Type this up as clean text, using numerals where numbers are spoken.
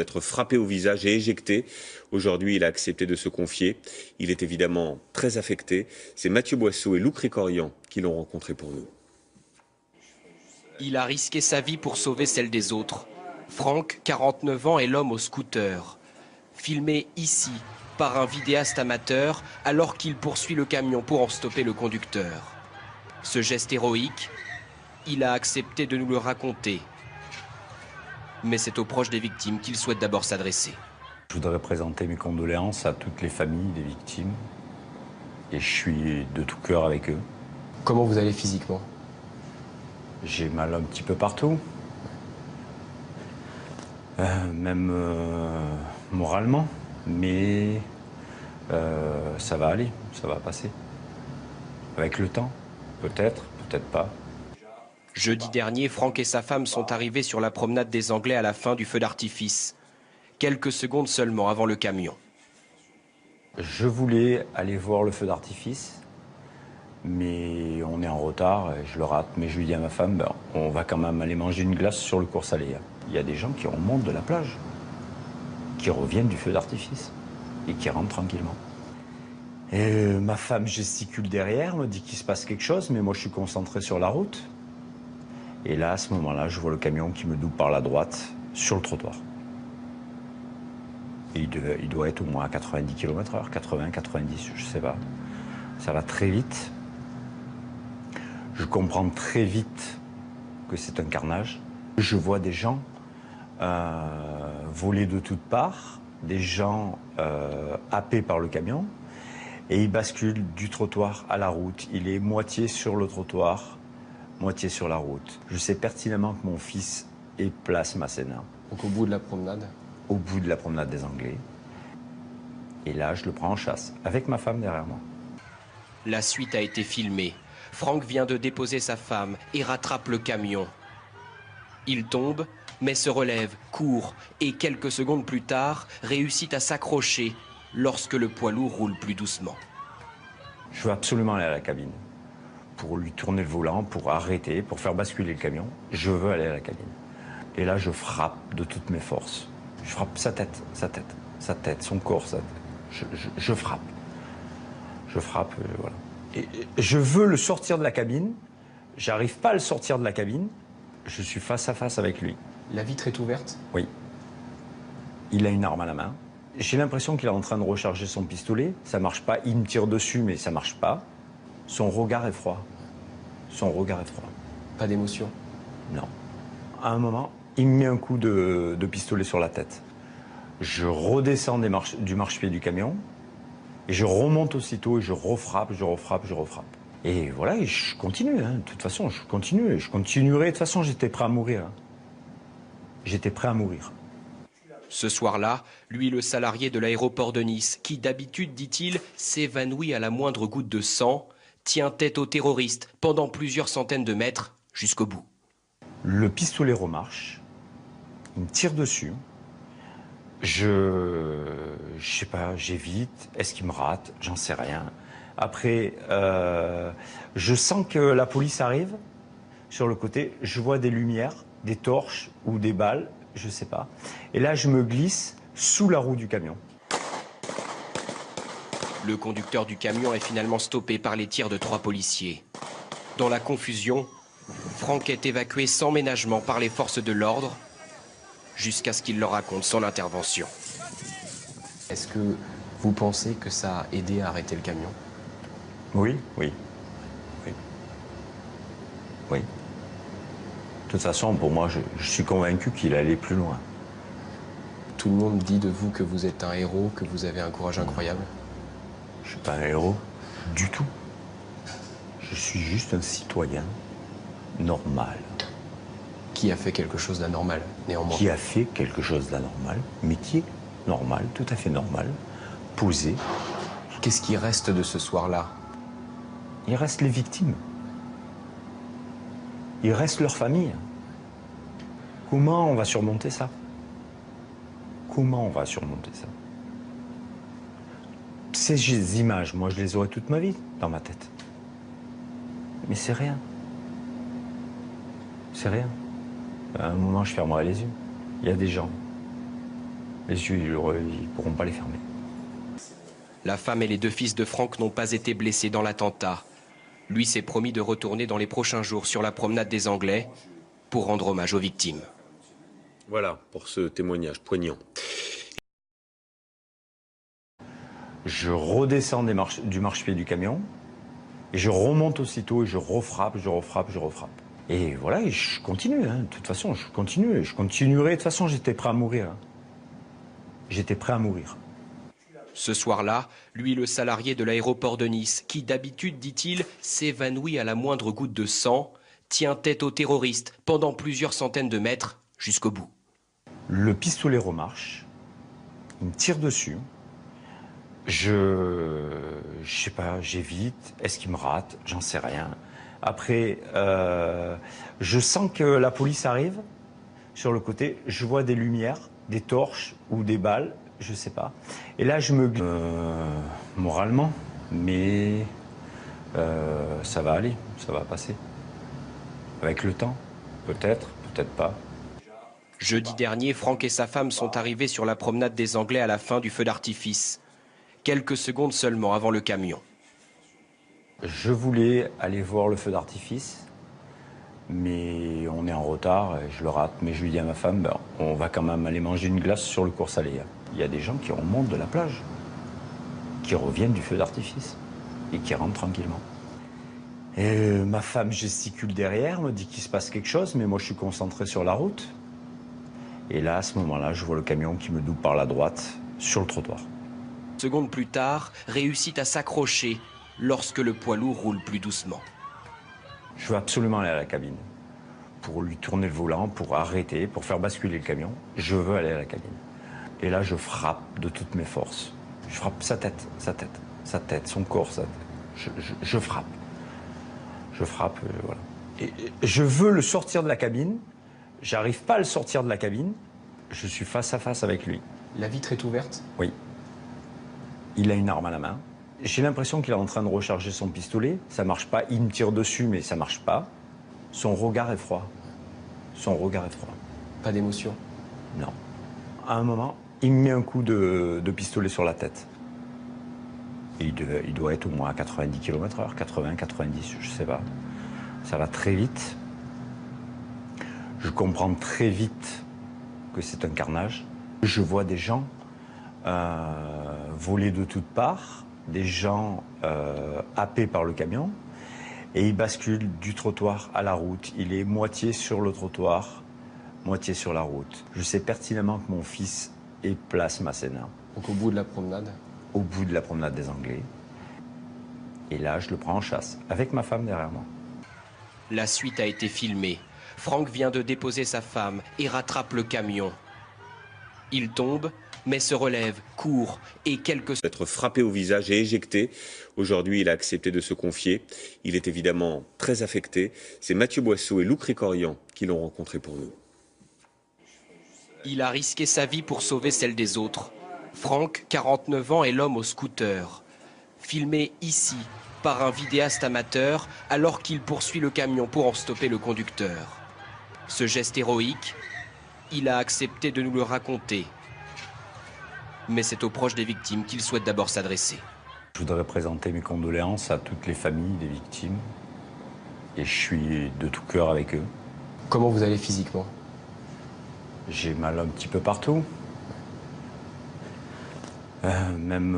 Être frappé au visage et éjecté. Aujourd'hui, il a accepté de se confier. Il est évidemment très affecté. C'est Mathieu Boisseau et Lou Cricorian qui l'ont rencontré pour nous. Il a risqué sa vie pour sauver celle des autres. Franck, 49 ans, est l'homme au scooter. Filmé ici par un vidéaste amateur alors qu'il poursuit le camion pour en stopper le conducteur. Ce geste héroïque, il a accepté de nous le raconter. Mais c'est aux proches des victimes qu'il souhaite d'abord s'adresser. Je voudrais présenter mes condoléances à toutes les familles des victimes. Et je suis de tout cœur avec eux. Comment vous allez physiquement? J'ai mal un petit peu partout. Même moralement. Mais ça va aller, ça va passer. Avec le temps, peut-être, peut-être pas. Jeudi dernier, Franck et sa femme sont arrivés sur la promenade des Anglais à la fin du feu d'artifice. Quelques secondes seulement avant le camion. Je voulais aller voir le feu d'artifice, mais on est en retard et je le rate. Mais je lui dis à ma femme, ben, on va quand même aller manger une glace sur le cours salé. Il y a des gens qui remontent de la plage, qui reviennent du feu d'artifice et qui rentrent tranquillement. Et ma femme gesticule derrière, me dit qu'il se passe quelque chose, mais moi je suis concentré sur la route. Et là, à ce moment-là, je vois le camion qui me double par la droite sur le trottoir. Et il doit être au moins à 90 km/h, 80, 90, je sais pas. Ça va très vite. Je comprends très vite que c'est un carnage. Je vois des gens voler de toutes parts, des gens happés par le camion, et il bascule du trottoir à la route. Il est moitié sur le trottoir, moitié sur la route. Je sais pertinemment que mon fils est place Masséna. Donc au bout de la promenade? Au bout de la promenade des Anglais. Et là, je le prends en chasse, avec ma femme derrière moi. La suite a été filmée. Franck vient de déposer sa femme et rattrape le camion. Il tombe, mais se relève, court et quelques secondes plus tard, réussit à s'accrocher lorsque le poids lourd roule plus doucement. Je veux absolument aller à la cabine. Pour lui tourner le volant, pour arrêter, pour faire basculer le camion. Je veux aller à la cabine. Et là, je frappe de toutes mes forces. Je frappe sa tête, sa tête, sa tête, son corps, sa tête. Je frappe. Je frappe, voilà. Et je veux le sortir de la cabine. J'arrive pas à le sortir de la cabine. Je suis face à face avec lui. La vitre est ouverte? Oui. Il a une arme à la main. J'ai l'impression qu'il est en train de recharger son pistolet. Ça marche pas. Il me tire dessus, mais ça marche pas. Son regard est froid. Son regard est froid. Pas d'émotion? Non. À un moment, il me met un coup de pistolet sur la tête. Je redescends du marchepied du camion et je remonte aussitôt et je refrappe, je refrappe, je refrappe. Et voilà, et je continue. Hein. De toute façon, je continue. Et je continuerai. De toute façon, j'étais prêt à mourir. Hein. J'étais prêt à mourir. Ce soir-là, lui, le salarié de l'aéroport de Nice, qui d'habitude, dit-il, s'évanouit à la moindre goutte de sang, tient tête aux terroristes pendant plusieurs centaines de mètres jusqu'au bout. Le pistolet remarche. Il me tire dessus. Je sais pas, j'évite. Est-ce qu'il me rate? J'en sais rien. Après, je sens que la police arrive sur le côté. Je vois des lumières, des torches ou des balles, je sais pas. Et là, je me glisse sous la roue du camion. Le conducteur du camion est finalement stoppé par les tirs de 3 policiers. Dans la confusion, Franck est évacué sans ménagement par les forces de l'ordre jusqu'à ce qu'il leur raconte son intervention. Est-ce que vous pensez que ça a aidé à arrêter le camion? Oui, oui. Oui. Oui. De toute façon, pour moi, je suis convaincu qu'il allait plus loin. Tout le monde dit de vous que vous êtes un héros, que vous avez un courage incroyable. Je suis pas un héros du tout. Je suis juste un citoyen normal. Qui a fait quelque chose d'anormal, néanmoins. Qui a fait quelque chose d'anormal, métier normal, tout à fait normal, posé. Qu'est-ce qui reste de ce soir-là? Il reste les victimes. Il reste leur famille. Comment on va surmonter ça? Comment on va surmonter ça? Ces images, moi je les aurai toute ma vie dans ma tête. Mais c'est rien. C'est rien. À un moment, je fermerai les yeux. Il y a des gens. Les yeux, ils ne pourront pas les fermer. La femme et les 2 fils de Franck n'ont pas été blessés dans l'attentat. Lui s'est promis de retourner dans les prochains jours sur la promenade des Anglais pour rendre hommage aux victimes. Voilà pour ce témoignage poignant. Je redescends du marchepied du camion et je remonte aussitôt et je refrappe. Et voilà, et je continue, hein. De toute façon, je continue et je continuerai. De toute façon, j'étais prêt à mourir. Hein. J'étais prêt à mourir. Ce soir-là, lui, le salarié de l'aéroport de Nice, qui d'habitude, dit-il, s'évanouit à la moindre goutte de sang, tient tête aux terroristes pendant plusieurs centaines de mètres jusqu'au bout. Le pistolet remarche, il me tire dessus. Je sais pas, j'évite. Est-ce qu'il me rate? J'en sais rien. Après, je sens que la police arrive sur le côté. Je vois des lumières, des torches ou des balles, je sais pas. Et là, je me moralement, mais ça va aller, ça va passer. Avec le temps, peut-être, peut-être pas. Jeudi dernier, Franck et sa femme sont arrivés sur la promenade des Anglais à la fin du feu d'artifice. Quelques secondes seulement avant le camion. Je voulais aller voir le feu d'artifice, mais on est en retard et je le rate. Mais je lui dis à ma femme, ben, on va quand même aller manger une glace sur le cours salé. Il y a des gens qui remontent de la plage, qui reviennent du feu d'artifice et qui rentrent tranquillement. Et ma femme gesticule derrière, me dit qu'il se passe quelque chose, mais moi je suis concentré sur la route. Et là, à ce moment-là, je vois le camion qui me double par la droite sur le trottoir. Secondes plus tard, réussit à s'accrocher lorsque le poids lourd roule plus doucement. Je veux absolument aller à la cabine pour lui tourner le volant, pour arrêter, pour faire basculer le camion. Je veux aller à la cabine. Et là, je frappe de toutes mes forces. Je frappe sa tête, son corps, sa tête. Je frappe. Je frappe, voilà. Et je veux le sortir de la cabine. J'arrive pas à le sortir de la cabine. Je suis face à face avec lui. La vitre est ouverte? Oui. Il a une arme à la main. J'ai l'impression qu'il est en train de recharger son pistolet. Ça marche pas. Il me tire dessus, mais ça marche pas. Son regard est froid. Son regard est froid. Pas d'émotion? Non. À un moment, il me met un coup de pistolet sur la tête. Il doit être au moins à 90 km/h, 80, 90, je sais pas. Ça va très vite. Je comprends très vite que c'est un carnage. Je vois des gens voler de toutes parts, des gens happés par le camion, et il bascule du trottoir à la route. Il est moitié sur le trottoir, moitié sur la route. Je sais pertinemment que mon fils est place Masséna. Donc au bout de la promenade? Au bout de la promenade des Anglais. Et là, je le prends en chasse, avec ma femme derrière moi. La suite a été filmée. Franck vient de déposer sa femme et rattrape le camion. Il tombe, mais se relève, court et Être frappé au visage et éjecté. Aujourd'hui, il a accepté de se confier. Il est évidemment très affecté. C'est Mathieu Boisseau et Lou Cricorian qui l'ont rencontré pour nous. Il a risqué sa vie pour sauver celle des autres. Franck, 49 ans, est l'homme au scooter. Filmé ici par un vidéaste amateur alors qu'il poursuit le camion pour en stopper le conducteur. Ce geste héroïque, il a accepté de nous le raconter. Mais c'est aux proches des victimes qu'il souhaite d'abord s'adresser. Je voudrais présenter mes condoléances à toutes les familles des victimes. Et je suis de tout cœur avec eux. Comment vous allez physiquement? J'ai mal un petit peu partout. Même